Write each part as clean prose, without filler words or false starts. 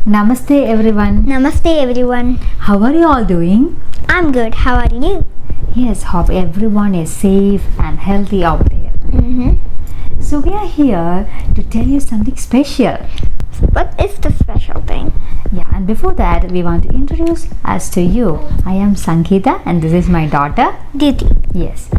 Namaste everyone. Namaste everyone. How are you all doing? I'm good. How are you? Yes, hope everyone is safe and healthy out there. So we are here to tell you something special. What is the special thing? Yeah, and before that we want to introduce us to you. I am Sangeeta and this is my daughter. Diti. Yes.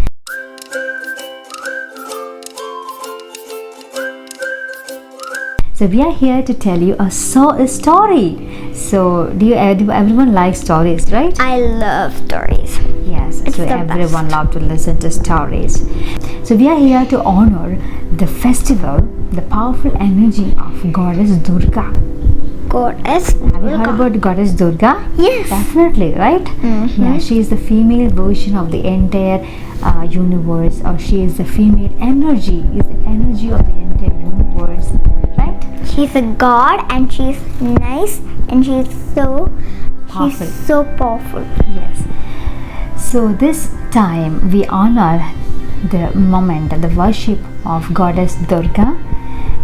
So we are here to tell you a story. So do everyone like stories, right? I love stories. Yes, It's so the everyone best. love to listen to stories. So we are here to honor the festival, the powerful energy of Goddess Durga. Goddess. Have you heard about Goddess Durga? Yes. Definitely, right? Yeah, she is the female version of the entire universe, or she is the female energy, is the energy of the entire universe, right? She's a god and she's nice and Powerful. she's so powerful. Yes. So this time we honor the moment, the worship of Goddess Durga,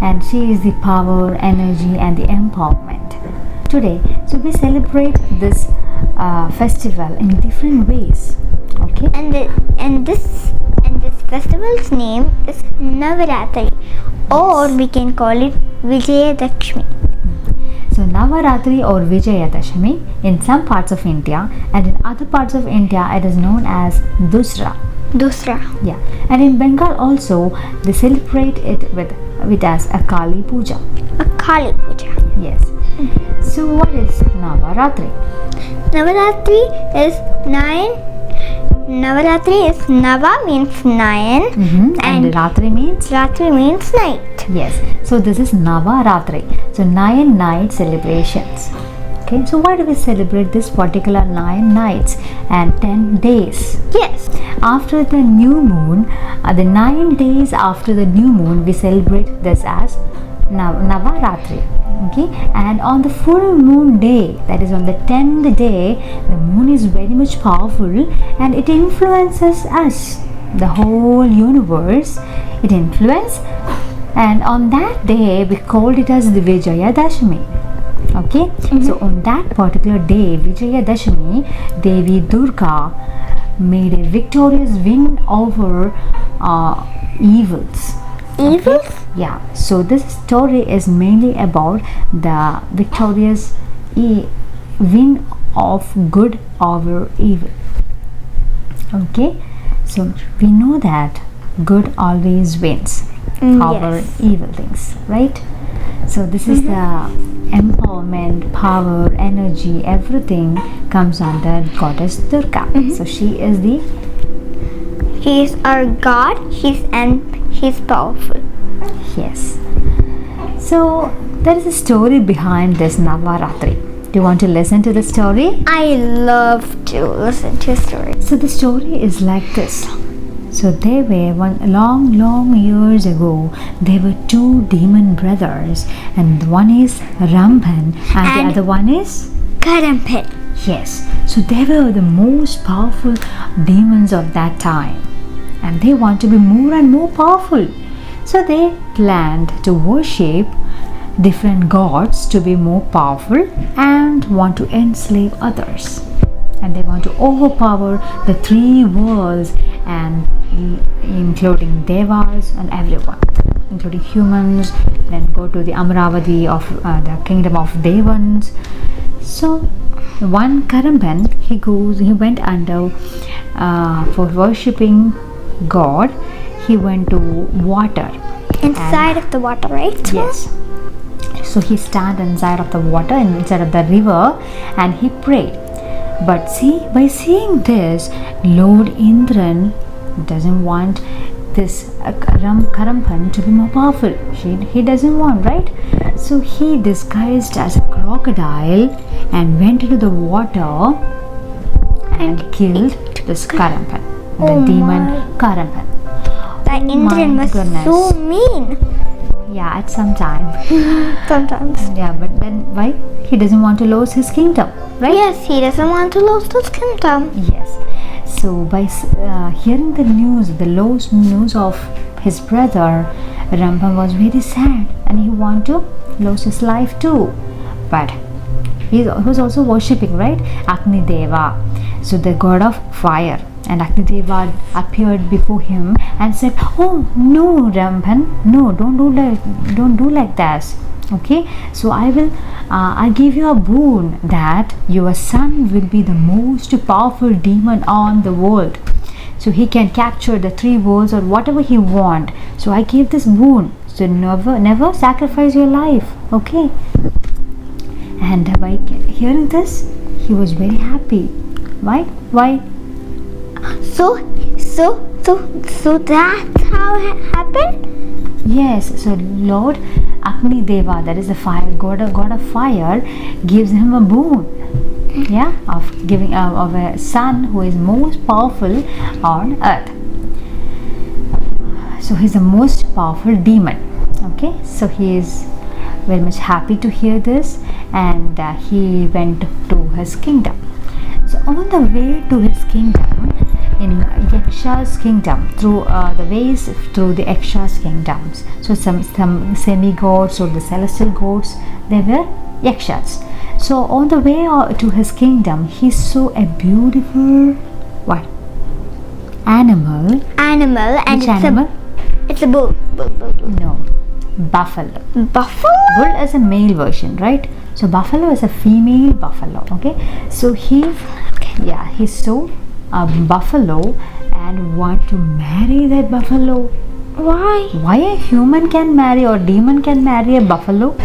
and she is the power, energy and the empowerment. Today, so we celebrate this festival in different ways. Okay? And this festival's name is Navaratri, or we can call it Vijayadashami. So Navaratri or Vijayadashami in some parts of India, and in other parts of India it is known as Dusra. Dusra. Yeah, and in Bengal also they celebrate it with as a Kali Puja. A Kali Puja. Yes. So what is Navaratri? Navaratri is 9. Navaratri is Nava means 9 And Ratri means? Ratri means night. Yes. So this is Navaratri. So 9 night celebrations. Okay. So why do we celebrate this particular 9 nights and 10 days? Yes. After the new moon, the 9 days after the new moon, we celebrate this as Navaratri. Okay, and on the full moon day, that is on the 10th day, the moon is very much powerful and it influences us, the whole universe. It influences, and on that day we called it as the Vijayadashami. Okay, so on that particular day, Vijayadashami, Devi Durga made a victorious win over evils. Evils? Yeah, so this story is mainly about the victorious win of good over evil. Okay, so we know that good always wins over Yes. evil things, right? So this is the empowerment, power, energy, everything comes under Goddess Durga. So she is the She is our god. She's powerful. yes. So there is a story behind this Navaratri. Do you want to listen to the story? I love to listen to stories. So the story is like this. So there were long years ago, there were 2 demon brothers, and one is Ramban and the And- other one is Karampet. yes. So they were the most powerful demons of that time, and they want to be more and more powerful. So they planned to worship different gods to be more powerful and want to enslave others. And they want to overpower the 3 worlds, and including devas and everyone, including humans, then go to the Amravati of the kingdom of Devans. So one Karamban, he went under for worshipping God. He went to water. Inside of the water, right? Yes. So he stand inside of the water, inside of the river, and he prayed. But by seeing this, Lord Indran doesn't want this Karampan to be more powerful. He doesn't want, right? So he disguised as a crocodile and went into the water and killed this Karampan, the Oh demon my. Karampan. The Indian my was goodness. so mean. Yeah, at some time. Sometimes. Yeah, but then why? He doesn't want to lose his kingdom, right? Yes, he doesn't want to lose his kingdom. Yes. So by hearing the lost news of his brother, Rambam was very sad and he wanted to lose his life too. But he was also worshipping, right? Agni Deva, so the god of fire. And Agni Deva appeared before him and said, "Oh no, Rambhan, no, don't do like that. Okay, so I give you a boon that your son will be the most powerful demon on the world. So he can capture the 3 worlds or whatever he want. So I give this boon. So never sacrifice your life. Okay." And by hearing this, he was very happy. Why? So that's how it happened? Yes, so Lord Agni Deva, that is the fire god of fire, gives him a boon, yeah, of giving of a son who is most powerful on earth. So he's the most powerful demon. Okay, so he is very much happy to hear this, and he went to his kingdom. So on the way to his kingdom, in Yaksha's kingdom, through the ways through the Yaksha's kingdoms, so some semi-gods or the celestial gods, they were Yakshas. So on the way to his kingdom, he saw a beautiful what? Animal. And Which animal? It's a bull. No, buffalo. Buffalo? Bull is a male version, right? So buffalo is a female buffalo. Okay, so he saw a buffalo and want to marry that buffalo. Why? Why a human can marry or demon can marry a buffalo?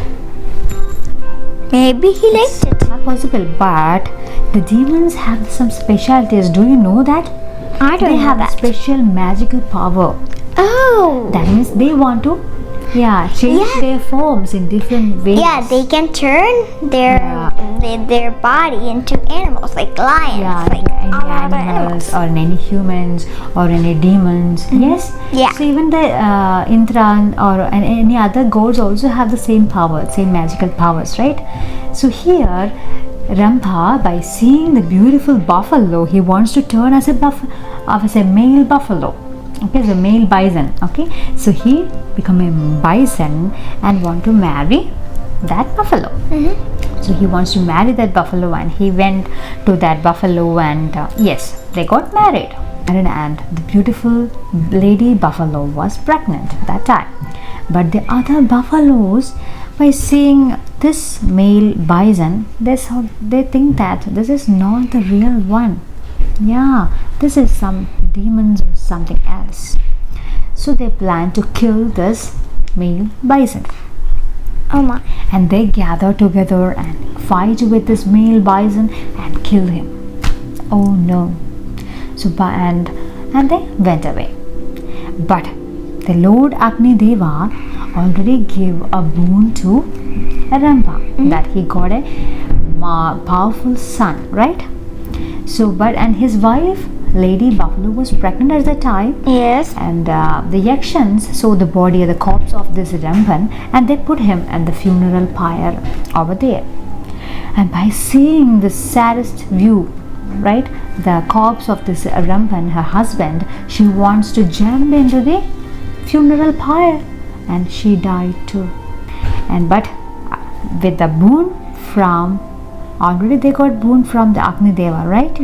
Maybe he liked it. It's not possible, but the demons have some specialties. Do you know that? I don't They know have that. special magical power. Oh. That means they want to change Yeah. their forms in different ways. Yeah, they can turn their body into animals like lions, like any all other animals or any humans or any demons. Yes. Yeah. So even the Indra or any other gods also have the same power, same magical powers, right? So here, Rambha, by seeing the beautiful buffalo, he wants to turn as a male buffalo. Okay, the male bison. Okay, so he become a bison and want to marry that buffalo. So he wants to marry that buffalo, and he went to that buffalo, and yes, they got married. And the beautiful lady buffalo was pregnant that time. But the other buffaloes, by seeing this male bison, they think that this is not the real one. Yeah, this is some demons or something else. So they plan to kill this male bison. Oh my. And they gather together and fight with this male bison and kill him. Oh no. So and they went away. But the Lord Agni Deva already gave a boon to Rambha, that he got a powerful son, right? So and his wife Lady Buffalo was pregnant at the time. Yes. And the Yakshans saw the body of the corpse of this Rambhan, and they put him in the funeral pyre over there. And by seeing the saddest view, right, the corpse of this Rambhan, her husband, she wants to jump into the funeral pyre, and she died too. And but with the boon from, already they got boon from the Agni Deva, right?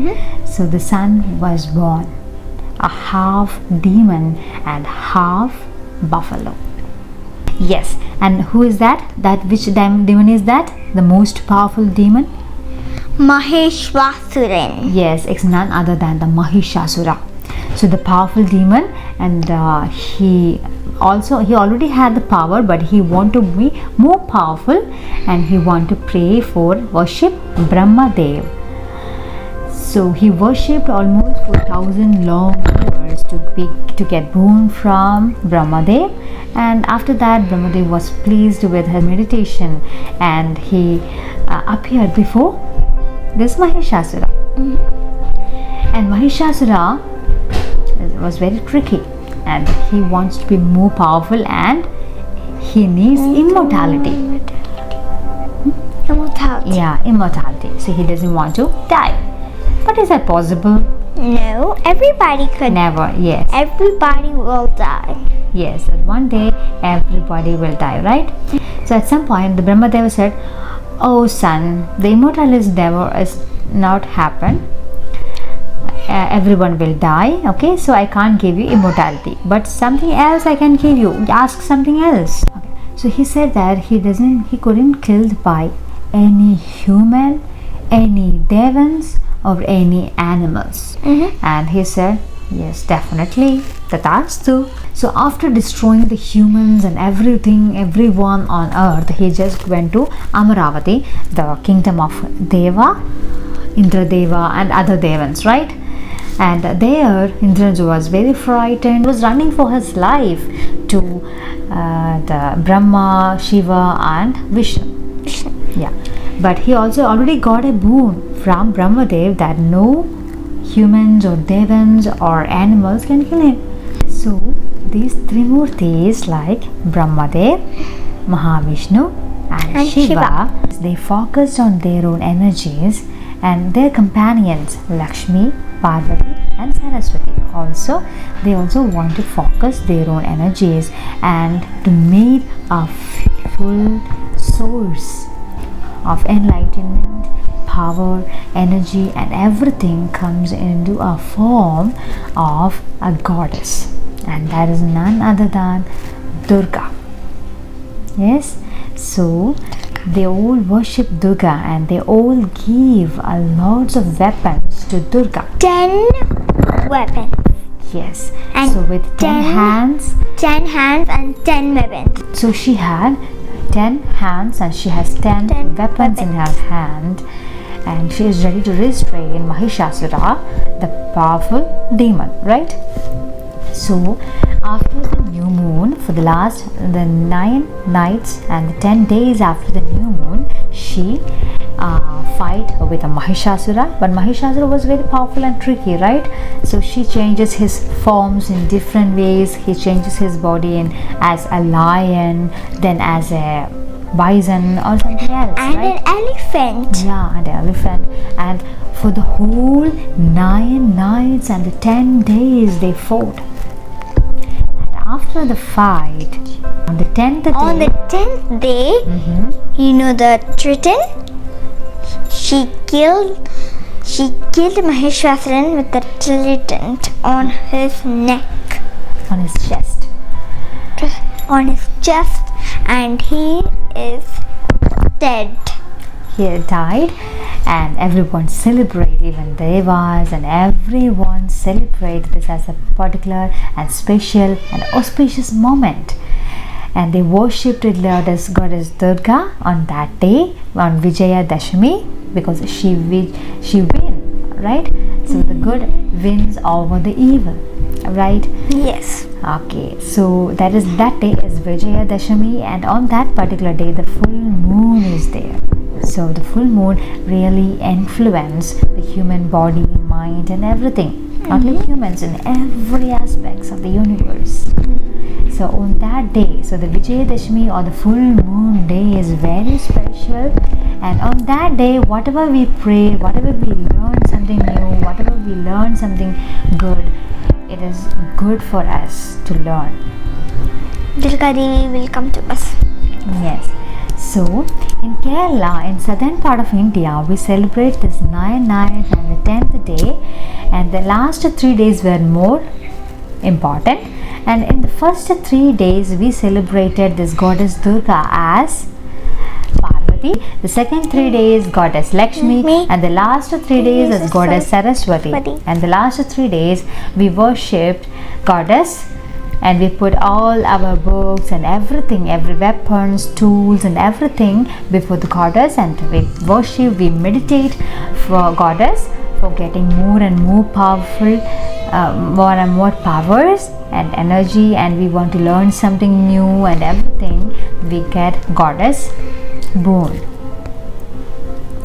So the son was born, a half demon and half buffalo. Yes, and who is that? Which demon is that? The most powerful demon? Maheshwasuran. Yes, it's none other than the Mahishasura. So the powerful demon, and he already had the power, but he want to be more powerful, and he want to pray for worship Brahma Dev. So he worshipped almost for 1,000 long years to get boon from Brahma Dev, and after that Brahma Dev was pleased with his meditation, and he appeared before this Mahishasura. And Mahishasura was very tricky, and he wants to be more powerful, and he needs immortality. Immortality. Yeah, immortality. So he doesn't want to die. But is that possible? No, everybody could. Never. Yes. Everybody will die. Yes. One day everybody will die, right? So at some point the Brahmadeva said, "Oh son, the immortal is not happen. Everyone will die, okay, so I can't give you immortality, but something else I can give you. Ask something else." Okay. So he said that he couldn't killed by any human, any devans, or any animals. And he said, "Yes, definitely, Tathastu." So after destroying the humans and everyone on earth, he just went to Amaravati, the kingdom of Deva, Indradeva and other devans, right? And there Indra was very frightened, was running for his life to the Brahma, Shiva and Vishnu. Yeah, but he also already got a boon from Brahmadev that no humans or devans or animals can kill him. So these three murtis like Brahmadev, Mahavishnu and Shiva, they focused on their own energies, and their companions Lakshmi, Parvati and Saraswati they also want to focus their own energies and to make a full source of enlightenment, power, energy, and everything comes into a form of a goddess, and that is none other than Durga. Yes, so they all worship Durga and they all give lots of weapons to Durga. 10 weapons. Yes. And so with 10 hands. 10 hands and 10 weapons. So she had 10 hands and she has 10 weapons in her hand, and she is ready to restrain Mahishasura, the powerful demon, right? So after the new moon, for the 9 nights and the 10 days after the new moon, she fight with a Mahishasura, but Mahishasura was very powerful and tricky, right? So she changes his forms in different ways. He changes his body in as a lion, then as a bison or something else, and right? an elephant. Yeah, and an elephant. And for the whole 9 nights and the 10 days they fought. And after the fight, on the 10th day, you know the Triton, she killed Mahishwasuran with the trident on his neck, on his chest, and he is dead. He died, and everyone celebrate, even Devas and everyone celebrate this as a particular and special and auspicious moment. And they worshipped goddess Durga on that day, on Vijayadashami, because she win, right? So the good wins over the evil, right? Yes. Okay, so that day is Vijayadashami, and on that particular day the full moon is there. So the full moon really influence the human body, mind and everything, not only humans, in every aspects of the universe. So on that day, so the Vijayadashami or the full moon day is very special, and on that day whatever we pray, whatever we learn something new, whatever we learn something good, it is good for us to learn. Durga Devi will come to us. Yes. So in Kerala, in southern part of India, we celebrate this 9 nights and the 10th day, and the last 3 days were more important. And in the first 3 days we celebrated this goddess Durga as Parvati, the second 3 days goddess Lakshmi, and the last 3 days as goddess Saraswati, and the last 3 days we worshipped goddess, and we put all our books and everything, every weapons, tools and everything before the goddess, and we worship, we meditate for goddess, for getting more and more powerful, more and more powers and energy, and we want to learn something new and everything, we get goddess boon.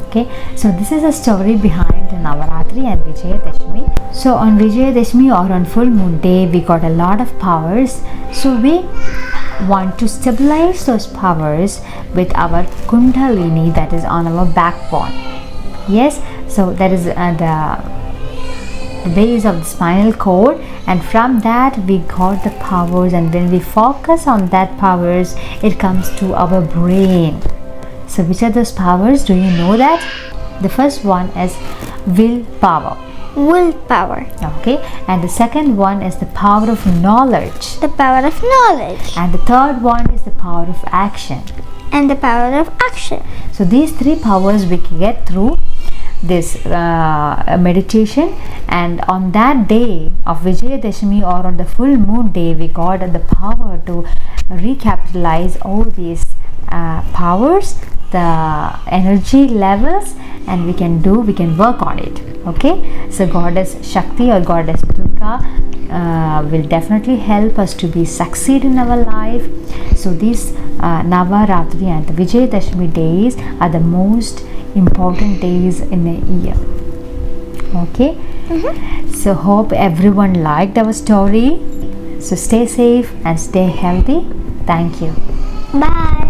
Okay, so this is a story behind Navaratri and Vijayadashami. So on Vijayadashami or on full moon day, we got a lot of powers. So we want to stabilize those powers with our Kundalini, that is on our backbone. Yes, so that is the base of the spinal cord, and from that we got the powers, and when we focus on that powers, it comes to our brain. So which are those powers? Do you know that? The first one is willpower. Willpower. Okay, and the second one is the power of knowledge. The power of knowledge. And the third one is the power of action. And the power of action. So these three powers we can get through this meditation, and on that day of Vijayadashami, or on the full moon day, we got the power to recapitalize all these powers, the energy levels, and we can work on it. Okay, so Goddess Shakti or Goddess Durga will definitely help us to be succeed in our life. So these Navaratri and the Vijayadashami days are the most important days in a year. Okay, so hope everyone liked our story. So stay safe and stay healthy. Thank you. Bye.